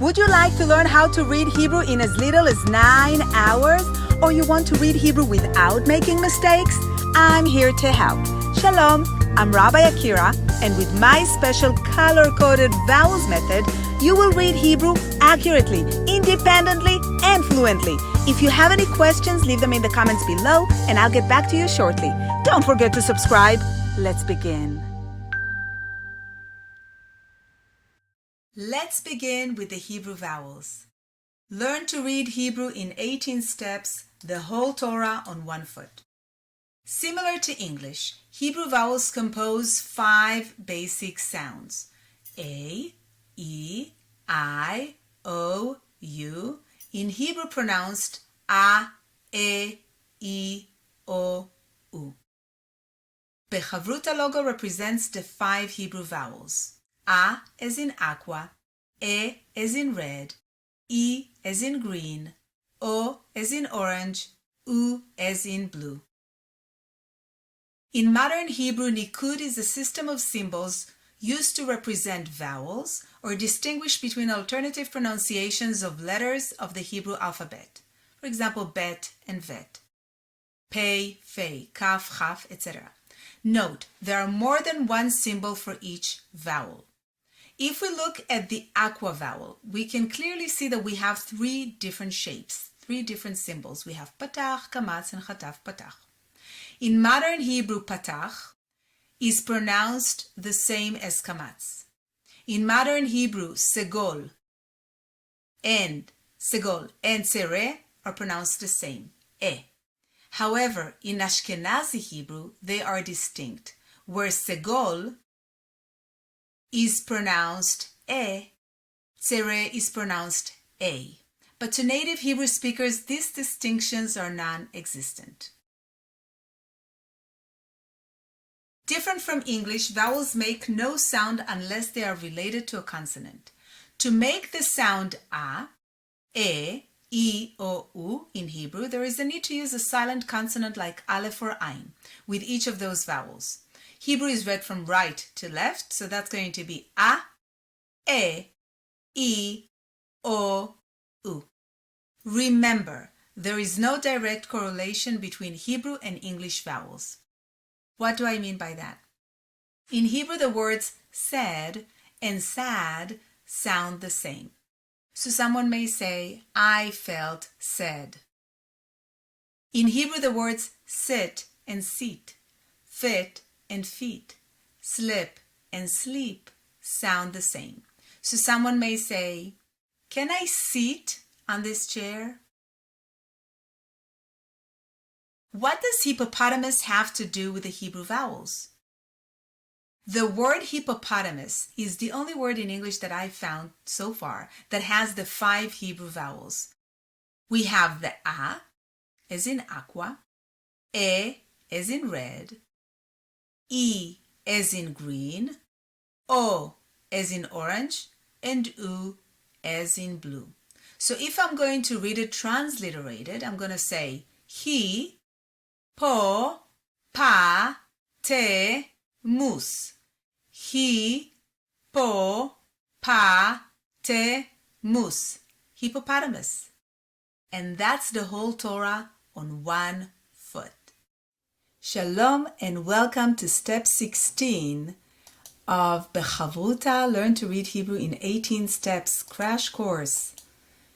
Would you like to learn how to read Hebrew in as little as 9 hours? Or you want to read Hebrew without making mistakes? I'm here to help. Shalom, I'm Rabbi Yakira, and with my special color-coded vowels method, you will read Hebrew accurately, independently, and fluently. If you have any questions, leave them in the comments below, and I'll get back to you shortly. Don't forget to subscribe. Let's begin. Let's begin with the Hebrew vowels. Learn to read Hebrew in 18 steps, the whole Torah on one foot. Similar to English, Hebrew vowels compose 5 basic sounds: A, E, I, O, U, in Hebrew pronounced A, E, I, O, U. BeCHAVRUTA logo represents the 5 Hebrew vowels. A as in aqua, E as in red, I as in green, O as in orange, U as in blue. In modern Hebrew, nikud is a system of symbols used to represent vowels or distinguish between alternative pronunciations of letters of the Hebrew alphabet. For example, bet and vet, pei, fei, kaf, chaf, etc. Note, there are more than one symbol for each vowel. If we look at the aqua vowel, we can clearly see that we have 3 different shapes, 3 different symbols. We have patach, kamatz, and chataf patach. In modern Hebrew, patach is pronounced the same as kamatz. In modern Hebrew, segol and tzere are pronounced the same, e. However, in Ashkenazi Hebrew, they are distinct, where segol is pronounced e, tzere is pronounced a. But to native Hebrew speakers, these distinctions are non-existent. Different from English, vowels make no sound unless they are related to a consonant. To make the sound a, e, I, O, U in Hebrew, there is a need to use a silent consonant like aleph or ayin with each of those vowels. Hebrew is read from right to left, so that's going to be a, e, I, O, U. Remember, there is no direct correlation between Hebrew and English vowels. What do I mean by that? In Hebrew, the words said and sad sound the same. So someone may say, I felt sad. In Hebrew, the words sit and seat, fit and feet, slip and sleep sound the same. So someone may say, can I sit on this chair? What does hippopotamus have to do with the Hebrew vowels? The word hippopotamus is the only word in English that I've found so far that has the 5 Hebrew vowels. We have the A as in aqua, E as in red, I as in green, O as in orange, and U as in blue. So if I'm going to read it transliterated, I'm going to say he, po, pa, te, mus. He, po, pa, te, mus. Hippopotamus. And that's the whole Torah on one foot. Shalom and welcome to step 16 of BeCHAVRUTA, Learn to Read Hebrew in 18 Steps crash course.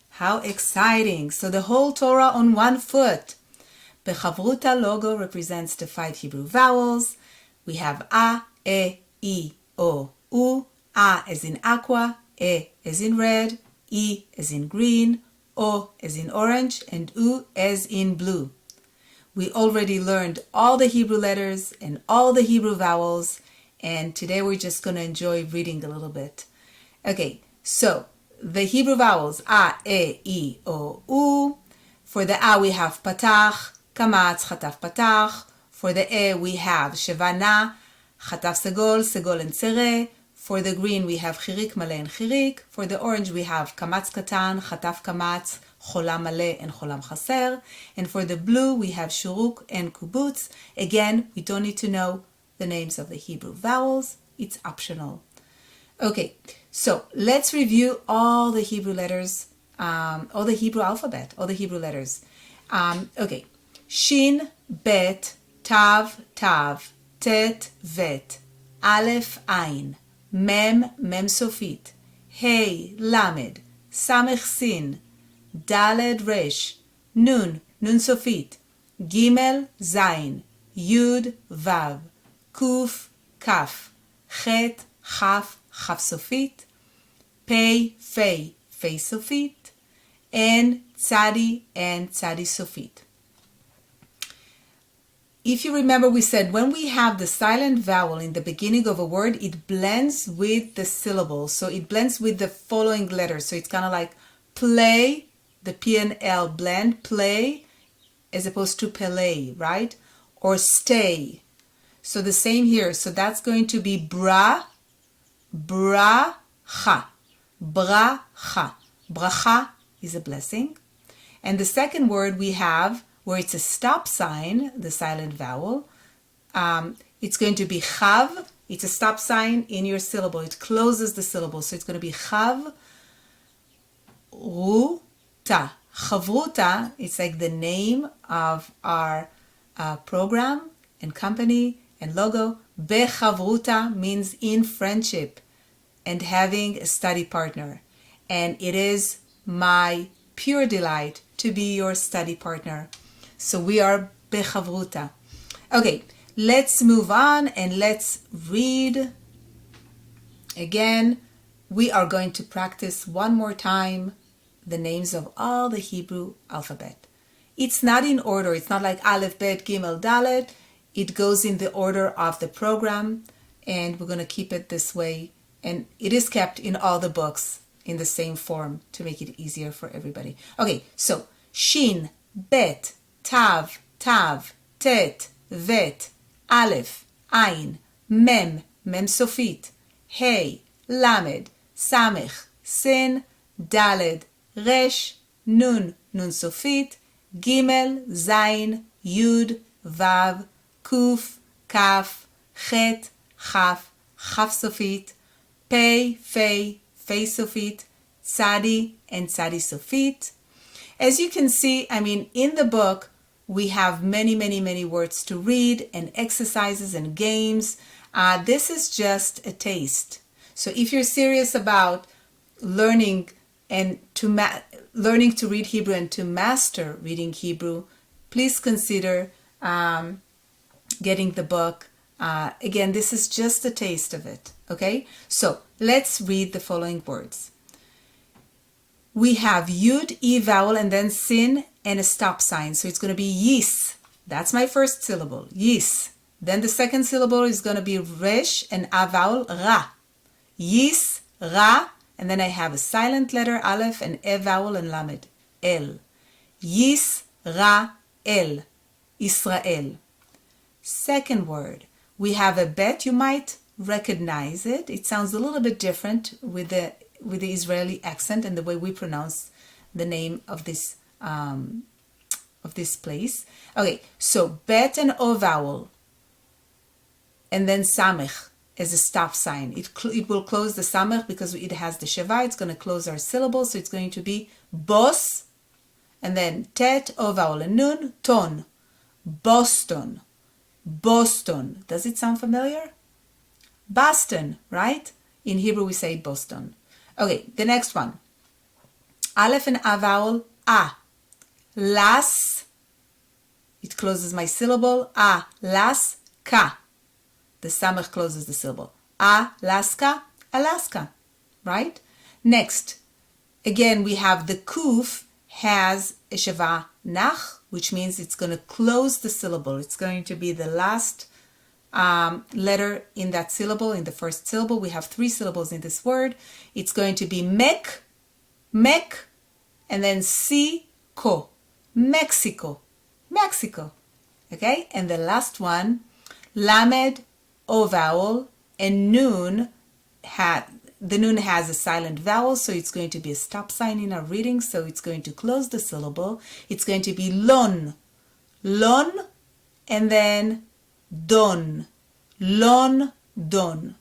How exciting! So the whole Torah on one foot. BeCHAVRUTA logo represents the 5 Hebrew vowels. We have A, E, I, O, U. A as in aqua, E as in red, I as in green, O as in orange, and U as in blue. We already learned all the Hebrew letters and all the Hebrew vowels, and today we're just going to enjoy reading a little bit. Okay, so the Hebrew vowels, A, E, I, O, U. For the A we have patach, kamatz, chataf patach. For the E we have shevana, chataf segol, segol and tzere. For the green we have chirik maleh and chirik. For the orange we have kamatz katan, chataf kamatz, cholam maleh and cholam chaser. And for the blue we have shuruk and kubutz. Again, we don't need to know the names of the Hebrew vowels. It's optional. Okay, so let's review all the Hebrew letters, all the Hebrew alphabet, all the Hebrew letters. Okay, Shin, Bet, Tav, Tav, Tet, Vet, Aleph, Ain, Mem, Mem Sofit, Hey, Lamed, Samech, Sin, Daled, Resh, Nun, Nun Sofit, Gimel, Zain, Yud, Vav, Kuf, Kaf, Chet, Chaf, Chaf Sofit, Pei, Fei, Fei Sofit, and Tzadi Sofit. If you remember, we said when we have the silent vowel in the beginning of a word, it blends with the syllable. So it blends with the following letters. So it's kind of like play, the P and L blend, play, as opposed to Pele, right? Or stay. So the same here. So that's going to be bra, bracha, bracha. Bracha is a blessing. And the second word we have, where it's a stop sign, the silent vowel, it's going to be chav. It's a stop sign in your syllable. It closes the syllable. So it's going to be chav, ruta. Chavruta, it's like the name of our program and company and logo. BeCHAVRUTA means in friendship and having a study partner. And it is my pure delight to be your study partner. So we are BeCHAVRUTA. Okay, let's move on and let's read. Again, we are going to practice one more time the names of all the Hebrew alphabet. It's not in order. It's not like Aleph, Bet, Gimel, Dalet. It goes in the order of the program, and we're going to keep it this way. And it is kept in all the books in the same form to make it easier for everybody. Okay, so Shin, Bet, Tav, Tav, Tet, Vet, Aleph, Ain, Mem, Mem Sofit, Hey, Lamed, Samech, Sin, Daled, Resh, Nun, Nun Sofit, Gimel, Zain, Yud, Vav, Kuf, Kaf, Chet, Chaf, Chaf Sofit, Pei, Fei, Fei Sofit, Tzadi, and Tzadi Sofit. As you can see, in the book, we have many, many, many words to read and exercises and games. This is just a taste. So if you're serious about learning learning to read Hebrew and to master reading Hebrew, please consider getting the book. Again, this is just a taste of it. Okay, so let's read the following words. We have Yud, E vowel, and then Sin and a stop sign. So it's going to be Yis. That's my first syllable, Yis. Then the second syllable is going to be Resh and A vowel, Ra. Yis, Ra, and then I have a silent letter, Aleph, and E vowel and Lamed, El. Yis, Ra, El, Israel. Second word, we have a Bet. You might recognize it. It sounds a little bit different with the Israeli accent and the way we pronounce the name of this place. Okay, so Bet and O vowel, and then Samech as a stop sign. It will close the Samech because it has the Sheva. It's going to close our syllables, so it's going to be Bos, and then Tet, O vowel, and Nun, Ton. Boston. Boston. Does it sound familiar? Boston, right? In Hebrew we say Boston. Okay, the next one. Aleph and A vowel, A. Las. It closes my syllable. A. Las. Ka. The Samech closes the syllable. Alaska, Alaska, right? Next, again, we have the Kuf has a Sheva Nach, which means it's going to close the syllable. It's going to be the last letter in that syllable, in the first syllable. We have 3 syllables in this word. It's going to be Mek, Mek, and then Si-ko, Mexico, Mexico. Okay, and the last one, Lamed, O vowel, and Nun, the Nun has a silent vowel, so it's going to be a stop sign in our reading, so it's going to close the syllable. It's going to be Lon, Lon, and then Don, Lon, Don.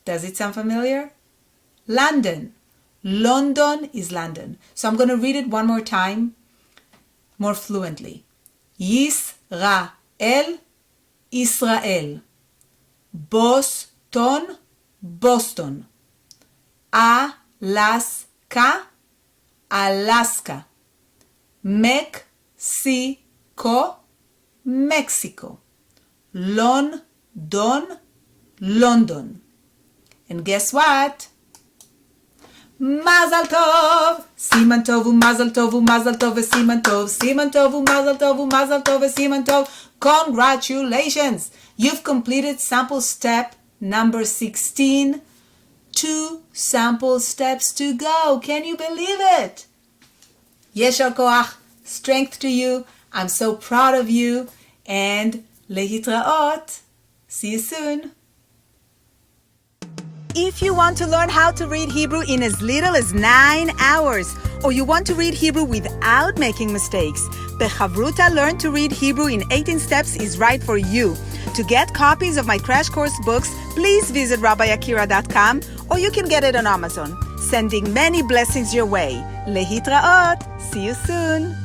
Does it sound familiar? London. London is London. So I'm going to read it one more time, more fluently. Yisrael, Israel. Boston, Boston. Alaska, Alaska. Mexico, Mexico. London, London. And guess what? Mazel tov, siman tov u'mazel tov u'mazel tov v'siman tov, siman tov u'mazel tov u'mazel tov v'siman tov. Congratulations! You've completed sample step number 16. 2 sample steps to go. Can you believe it? Yeshar koach, strength to you. I'm so proud of you. And lehitraot. See you soon. If you want to learn how to read Hebrew in as little as 9 hours, or you want to read Hebrew without making mistakes, BeCHAVRUTA Learn to Read Hebrew in 18 Steps is right for you. To get copies of my crash course books, please visit RabbiYakira.com, or you can get it on Amazon. Sending many blessings your way. Lehitraot. See you soon.